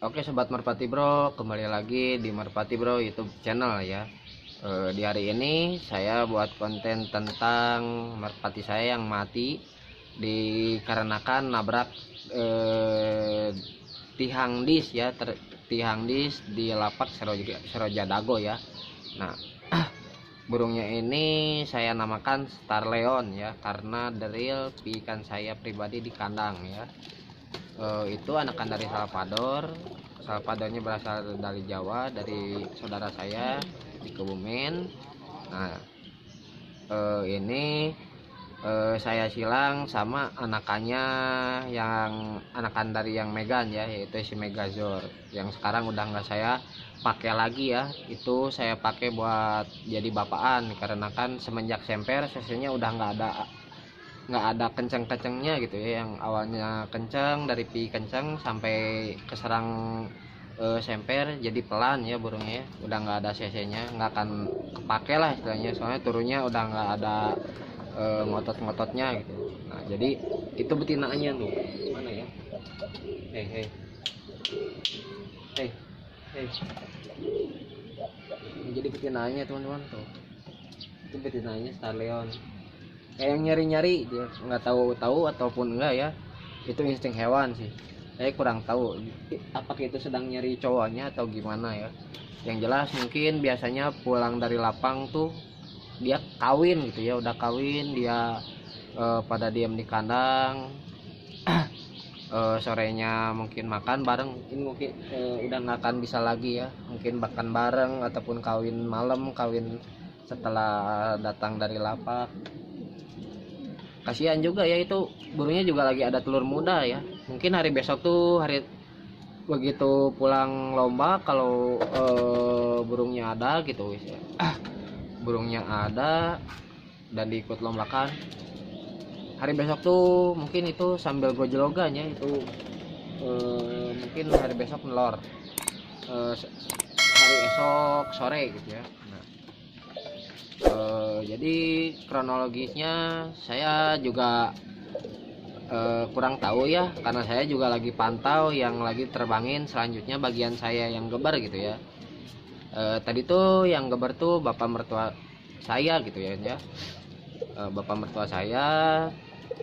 Oke Sobat Merpati Bro, kembali lagi di Merpati Bro YouTube channel ya. Di hari ini saya buat konten tentang merpati saya yang mati dikarenakan nabrak tihang dis ya, tihang dis di lapak Seroja Dago ya. Nah, burungnya ini saya namakan Star Leon ya, karena dari ikan saya pribadi di kandang ya. Itu anakan dari Salvadornya berasal dari Jawa, dari saudara saya di Kebumen. Nah, ini saya silang sama anakannya yang anakan dari yang Megan ya, yaitu si Megazord yang sekarang udah nggak saya pakai lagi ya. Itu saya pakai buat jadi bapaan karena kan semenjak semper sesinya udah nggak ada kenceng-kencengnya gitu ya. Yang awalnya kenceng dari pi kenceng sampai keserang semper jadi pelan ya burungnya ya. Udah nggak ada cc-nya, nggak akan kepake lah istilahnya, soalnya turunnya udah nggak ada ngotot-ngototnya gitu. Nah jadi itu betinanya tuh mana ya, hei jadi betinanya teman-teman tuh, itu betinanya Star Leon. Kayak yang nyari-nyari dia, nggak tahu ataupun enggak ya, itu insting hewan sih, saya kurang tahu apakah itu sedang nyari cowoknya atau gimana ya. Yang jelas mungkin biasanya pulang dari lapang tuh dia kawin gitu ya, udah kawin dia pada diam di kandang. Sorenya mungkin makan bareng, mungkin udah nggak akan bisa lagi ya, mungkin makan bareng ataupun kawin malam, kawin setelah datang dari lapak. Kasihan juga ya, itu burungnya juga lagi ada telur muda ya. Mungkin hari besok tuh hari begitu pulang lomba, kalau burungnya ada gitu ya. Burungnya ada dan diikut lombakan, hari besok tuh mungkin itu sambil gojlogan ya, itu mungkin hari besok nelor hari esok sore gitu ya. Nah, jadi kronologisnya saya juga kurang tahu ya, karena saya juga lagi pantau yang lagi terbangin selanjutnya bagian saya yang gebar gitu ya. Tadi tuh yang gebar tuh bapak mertua saya gitu ya, bapak mertua saya,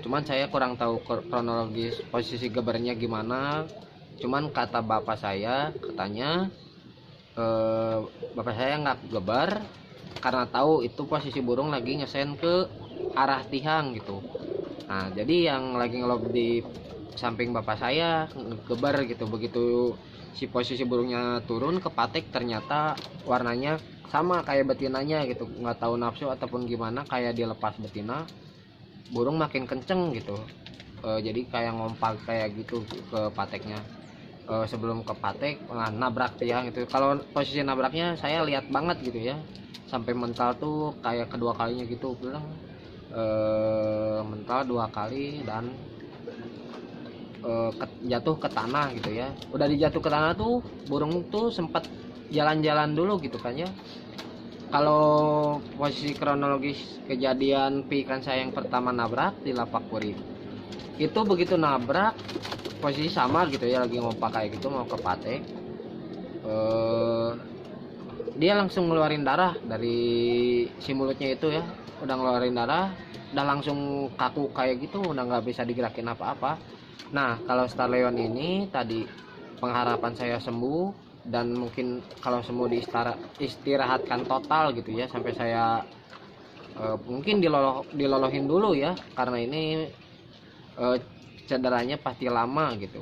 cuman saya kurang tahu kronologis posisi gebarnya gimana. Cuman kata bapak saya, katanya bapak saya nggak gebar karena tahu itu posisi burung lagi ngesen ke arah tihang gitu. Nah jadi yang lagi ngelob di samping bapak saya gebar gitu. Begitu si posisi burungnya turun ke patek, ternyata warnanya sama kayak betinanya gitu, nggak tahu nafsu ataupun gimana, kayak dilepas betina burung makin kenceng gitu. Jadi kayak ngompak kayak gitu ke pateknya. Sebelum ke patek nabrak tiang itu. Kalau posisi nabraknya saya lihat banget gitu ya, sampai mental tuh kayak kedua kalinya gitu, bilang mental 2 kali dan jatuh ke tanah gitu ya. Udah dijatuh ke tanah tuh burung tuh sempat jalan-jalan dulu gitu kan ya. Kalau posisi kronologis kejadian ikan saya yang pertama nabrak di lapak puri itu, begitu nabrak posisi sama gitu ya, lagi ngompak kayak gitu mau ke patek, dia langsung ngeluarin darah dari si mulutnya itu ya. Udah ngeluarin darah, udah langsung kaku kayak gitu, udah nggak bisa digerakin apa-apa. Nah kalau Star Leon ini tadi pengharapan saya sembuh, dan mungkin kalau sembuh diistirahatkan total gitu ya, sampai saya mungkin dilolohin dulu ya, karena ini cederanya pasti lama gitu.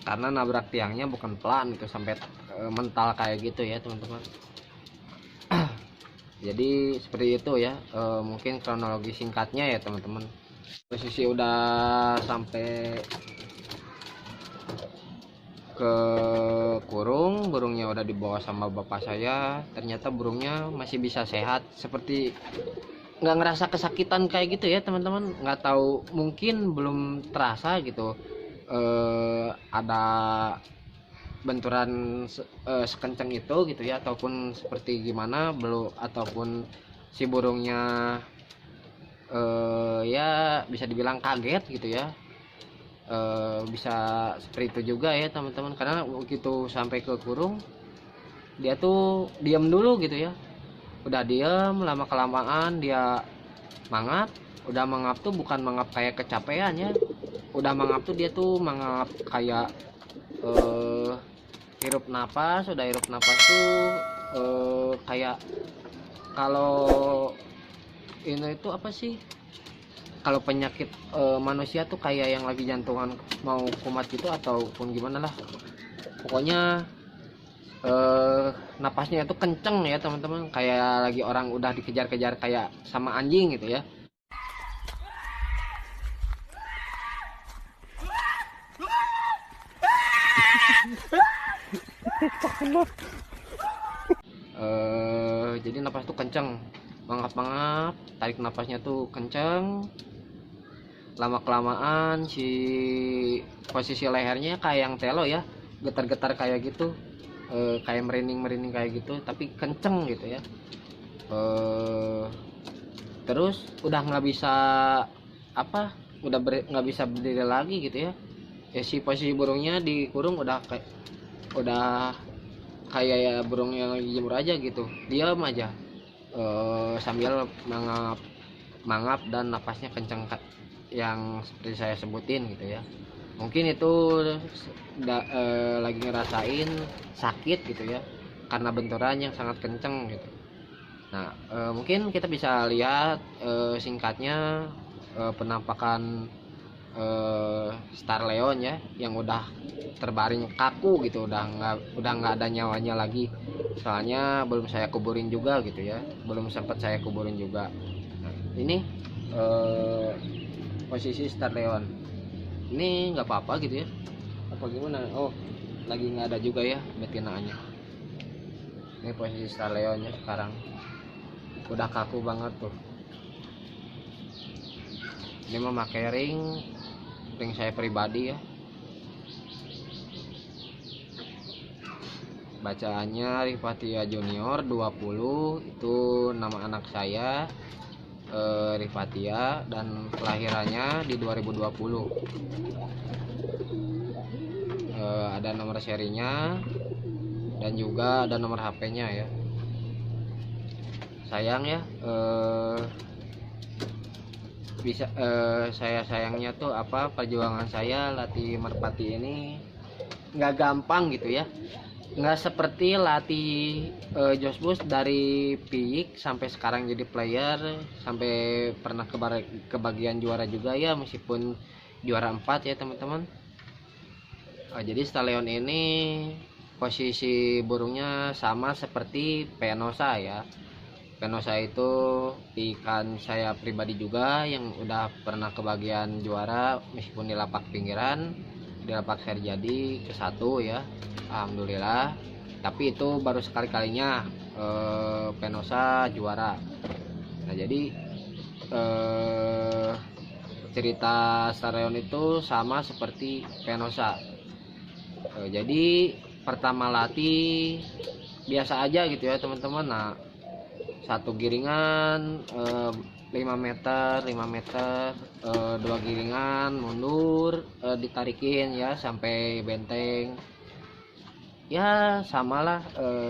karena nabrak tiangnya bukan pelan gitu sampai mental kayak gitu ya teman-teman. Jadi seperti itu ya, mungkin kronologi singkatnya ya teman-teman. Posisi udah sampai ke kurung, burungnya udah dibawa sama bapak saya, ternyata burungnya masih bisa sehat, seperti nggak ngerasa kesakitan kayak gitu ya teman-teman. Nggak tahu, mungkin belum terasa gitu ada benturan sekencang itu gitu ya, ataupun seperti gimana belum, ataupun si burungnya ya bisa dibilang kaget gitu ya. Bisa seperti itu juga ya teman-teman, karena begitu sampai ke kurung dia tuh diam dulu gitu ya, udah diam lama kelamaan dia mangap. Udah mangap tuh bukan mangap kayak kecapean ya, udah mangap tuh dia tuh mangap kayak hirup napas. Udah hirup napas tuh kayak kalau ini itu apa sih, kalau penyakit manusia tuh kayak yang lagi jantungan mau kumat gitu ataupun gimana lah, pokoknya napasnya itu kenceng ya teman-teman, kayak lagi orang udah dikejar-kejar kayak sama anjing gitu ya. Jadi napas tuh kenceng, mangap-mangap, tarik napasnya tuh kenceng. Lama kelamaan si posisi lehernya kayak yang telo ya, getar-getar kayak gitu, kayak merinding kayak gitu, tapi kenceng gitu ya. Terus udah nggak bisa apa, udah nggak bisa berdiri lagi gitu ya. Ya si posisi burungnya di kurung udah kayak ya burung yang lagi jemur aja gitu, diam aja sambil mangap dan napasnya kenceng yang seperti saya sebutin gitu ya. Mungkin itu lagi ngerasain sakit gitu ya, karena benturan yang sangat kenceng gitu. Nah mungkin kita bisa lihat singkatnya penampakan Star Leon ya, yang udah terbaring kaku gitu, udah nggak ada nyawanya lagi. Soalnya belum saya kuburin juga gitu ya, belum sempat saya kuburin juga. Nah, ini posisi Star Leon ini nggak apa-apa gitu ya, apa gimana? Oh, lagi nggak ada juga ya betinaannya. Ini posisi Star Leonnya sekarang udah kaku banget tuh. Ini memakai ring saya pribadi ya. Bacaannya Rifatia Junior 20, itu nama anak saya Rifatia, dan kelahirannya di 2020. Ada nomor serinya dan juga ada nomor HP-nya ya. Sayang ya, bisa sayangnya tuh apa, perjuangan saya latih merpati ini nggak gampang gitu ya, nggak seperti latih Josbus dari piik sampai sekarang jadi player, sampai pernah kebagian juara juga ya, meskipun juara 4 ya teman-teman. Jadi Star Leon ini posisi burungnya sama seperti Penosa ya. Penosa itu ikan saya pribadi juga yang udah pernah kebagian juara, meskipun di lapak pinggiran, di lapak Serjadi ke-1 ya, alhamdulillah. Tapi itu baru sekali-kalinya Penosa juara. Nah jadi cerita Star Leon itu sama seperti Penosa. Jadi pertama latih biasa aja gitu ya teman-teman. Nah, satu giringan 5 meter 2 giringan mundur, ditarikin ya sampai benteng ya, samalah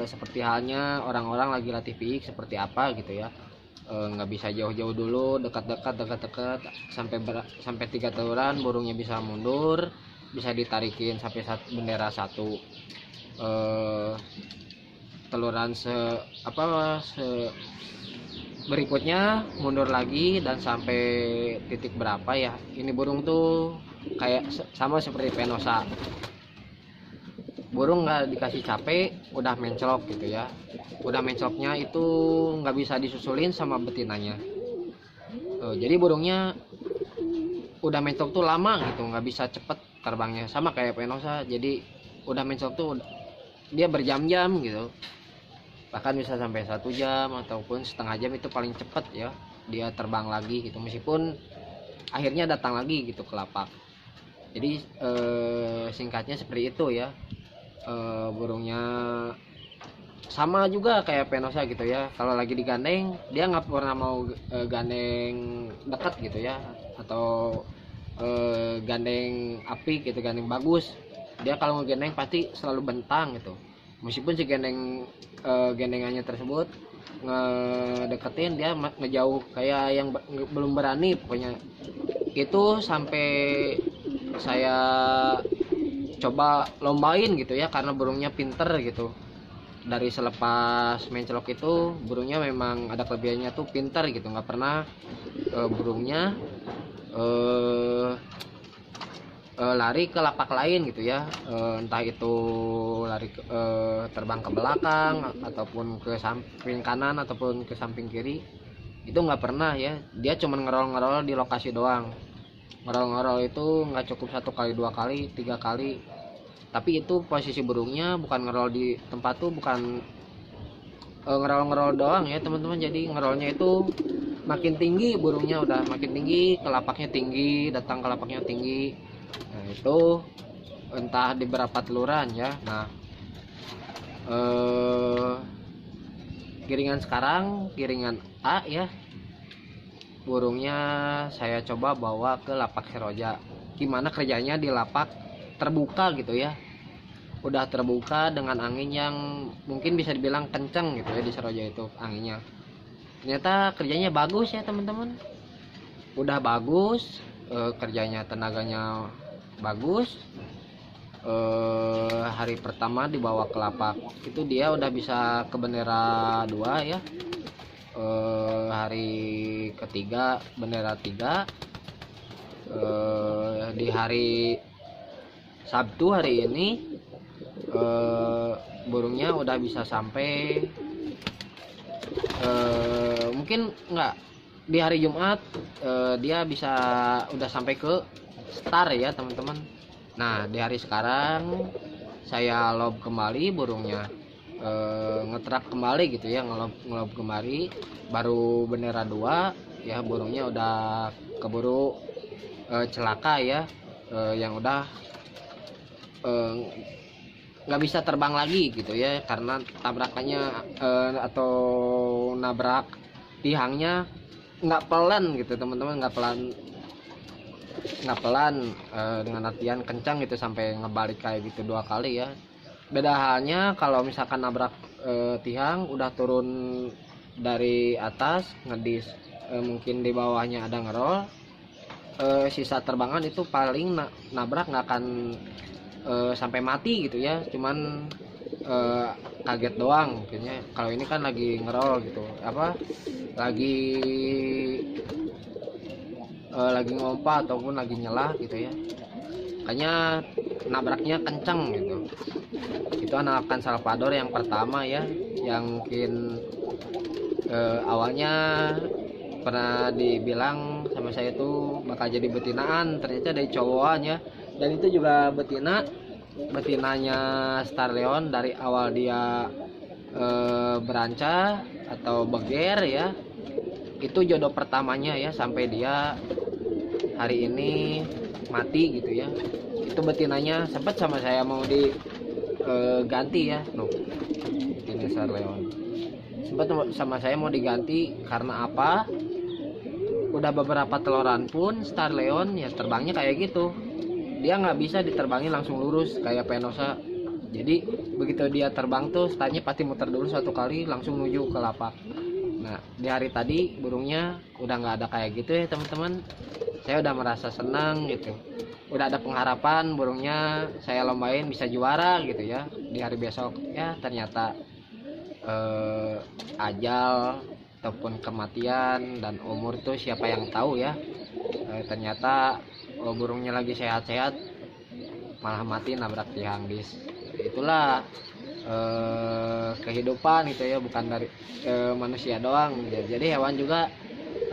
seperti halnya orang-orang lagi latih piik seperti apa gitu ya. Nggak bisa jauh-jauh dulu, dekat-dekat sampai 3 teluran burungnya bisa mundur, bisa ditarikin sampai bendera 1. Teluran berikutnya mundur lagi dan sampai titik berapa ya, ini burung tuh kayak sama seperti Penosa. burung nggak dikasih capek udah mencolok gitu ya. Udah mencoloknya itu nggak bisa disusulin sama betinanya. Jadi burungnya udah mencolok tuh lama gitu, nggak bisa cepet terbangnya, sama kayak penosa. Jadi udah mencolok tuh dia berjam-jam gitu, bahkan bisa sampai 1 jam ataupun setengah jam itu paling cepet ya dia terbang lagi gitu, meskipun akhirnya datang lagi gitu ke lapak. Jadi singkatnya seperti itu ya. Burungnya sama juga kayak penosa gitu ya, kalau lagi digandeng dia nggak pernah mau gandeng dekat gitu ya, atau gandeng api gitu, gandeng bagus. Dia kalau ngegandeng pasti selalu bentang gitu, meskipun si gandengannya tersebut ngedeketin, dia ngejauh kayak yang belum berani pokoknya. Itu sampai saya coba lombain gitu ya, karena burungnya pinter gitu. Dari selepas mencelok itu burungnya memang ada kelebihannya tuh pinter gitu, nggak pernah burungnya lari ke lapak lain gitu ya. Entah itu lari terbang ke belakang ataupun ke samping kanan ataupun ke samping kiri, itu nggak pernah ya. Dia cuma ngerol-ngerol di lokasi doang. Ngerol-ngerol itu nggak cukup 1 kali 2 kali 3 kali, tapi itu posisi burungnya bukan ngerol di tempat tuh, bukan ngerol-ngerol doang ya teman-teman. Jadi ngerolnya itu makin tinggi, burungnya udah makin tinggi, ke lapaknya tinggi, datang ke lapaknya tinggi. Nah itu entah di berapa teluran ya. Nah giringan sekarang giringan A ya, burungnya saya coba bawa ke lapak seroja. Gimana kerjanya di lapak terbuka gitu ya, udah terbuka dengan angin yang mungkin bisa dibilang kenceng gitu ya. Di seroja itu anginnya ternyata kerjanya bagus ya teman-teman, udah bagus. Kerjanya tenaganya bagus. Hari pertama dibawa ke lapak itu dia udah bisa ke bendera 2 ya. Hari ketiga bendera 3. Di hari Sabtu hari ini burungnya udah bisa sampai mungkin enggak, di hari Jumat dia bisa udah sampai ke star ya teman-teman. Nah di hari sekarang saya lob kembali burungnya, ngetrak kembali gitu ya, ngelob kembali baru bendera 2 ya. Burungnya udah keburu celaka ya, yang udah nggak bisa terbang lagi gitu ya, karena tabrakannya atau nabrak tihangnya nggak pelan gitu teman-teman, nggak pelan dengan artian kencang gitu sampai ngebalik kayak gitu 2 kali ya. Beda halnya kalau misalkan nabrak tiang udah turun dari atas ngedis, mungkin di bawahnya ada ngerol, sisa terbangan itu paling nabrak nggak akan sampai mati gitu ya, cuman kaget doang mungkinnya. Kalau ini kan lagi ngerol gitu, lagi ngompa ataupun lagi nyelah gitu ya, makanya nabraknya kencang gitu. Itu anakan Salvador yang pertama ya, yang mungkin awalnya pernah dibilang sama saya tuh bakal jadi betinaan, ternyata dari cowokan ya. Dan itu juga betinanya Star Leon. Dari awal dia beranca atau beger ya, itu jodoh pertamanya ya, sampai dia hari ini mati gitu ya. Itu betinanya sempat sama saya mau diganti ya, betina Star Leon sempat sama saya mau diganti. Karena apa, udah beberapa teloran pun Star Leon ya terbangnya kayak gitu, dia nggak bisa diterbangin langsung lurus kayak penosa. Jadi begitu dia terbang tuh startnya pasti muter dulu 1 kali langsung menuju ke lapak. Nah di hari tadi burungnya udah nggak ada kayak gitu ya teman-teman. Saya udah merasa senang gitu, udah ada pengharapan burungnya saya lombain bisa juara gitu ya di hari besok ya. Ternyata ajal ataupun kematian dan umur tuh siapa yang tahu ya. Ternyata burungnya lagi sehat-sehat malah mati nabrak tiang bis. itulah kehidupan gitu ya, bukan dari manusia doang. Jadi hewan juga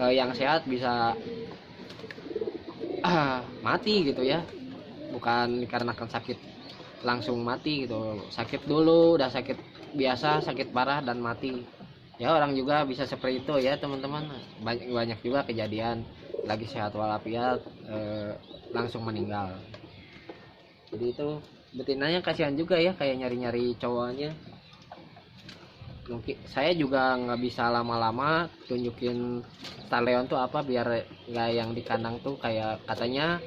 yang sehat bisa mati gitu ya, bukan dikarenakan sakit langsung mati gitu, sakit dulu, udah sakit biasa, sakit parah dan mati ya. Orang juga bisa seperti itu ya teman-teman, banyak juga kejadian lagi sehat walafiat langsung meninggal. Jadi itu betinanya kasihan juga ya, kayak nyari-nyari cowoknya. Mungkin saya juga nggak bisa lama-lama tunjukin starleon tuh apa, biar nggak yang di kandang tuh kayak katanya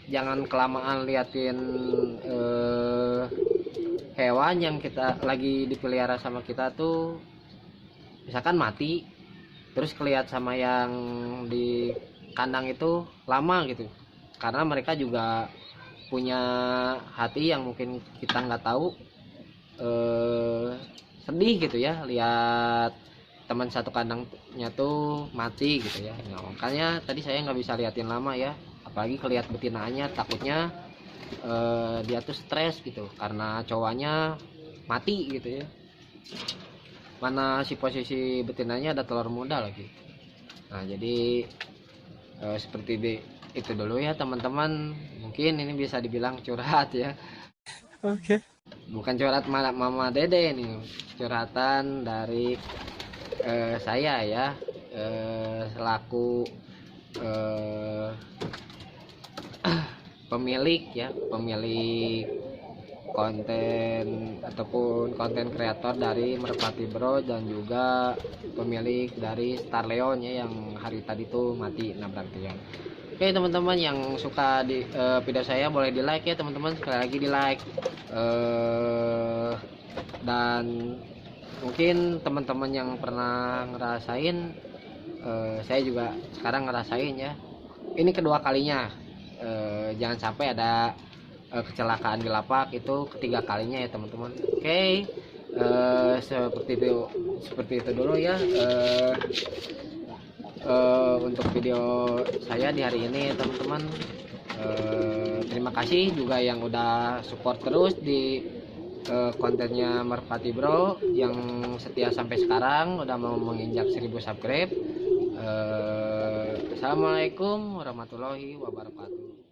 jangan kelamaan liatin hewan yang kita lagi dipelihara sama kita tuh, misalkan mati terus kelihat sama yang di kandang itu lama gitu, karena mereka juga punya hati yang mungkin kita nggak tahu. Sedih gitu ya lihat teman satu kandangnya tuh mati gitu ya. Nah, makanya tadi saya nggak bisa liatin lama ya, apalagi kelihat betinanya, takutnya dia tuh stres gitu karena cowoknya mati gitu ya, mana si posisi betinanya ada telur muda lagi. Nah jadi seperti itu dulu ya teman-teman, mungkin ini bisa dibilang curhat ya. Oke. Bukan curhat mama dede, ini curhatan dari saya ya, selaku pemilik ya, pemilik konten ataupun konten kreator dari Merpati Bro, dan juga pemilik dari Starleon ya yang hari tadi tuh mati nabrak tiang. Oke teman-teman, yang suka di video saya boleh di like ya teman-teman, sekali lagi di like. Dan mungkin teman-teman yang pernah ngerasain, saya juga sekarang ngerasain ya, ini kedua kalinya. Jangan sampai ada kecelakaan di lapak, itu ketiga kalinya ya teman-teman. Oke, seperti itu dulu ya untuk video saya di hari ini teman-teman. Terima kasih juga yang udah support terus di kontennya Merpati Bro, yang setia sampai sekarang udah mau menginjak 1000 subscribe. Assalamualaikum warahmatullahi wabarakatuh.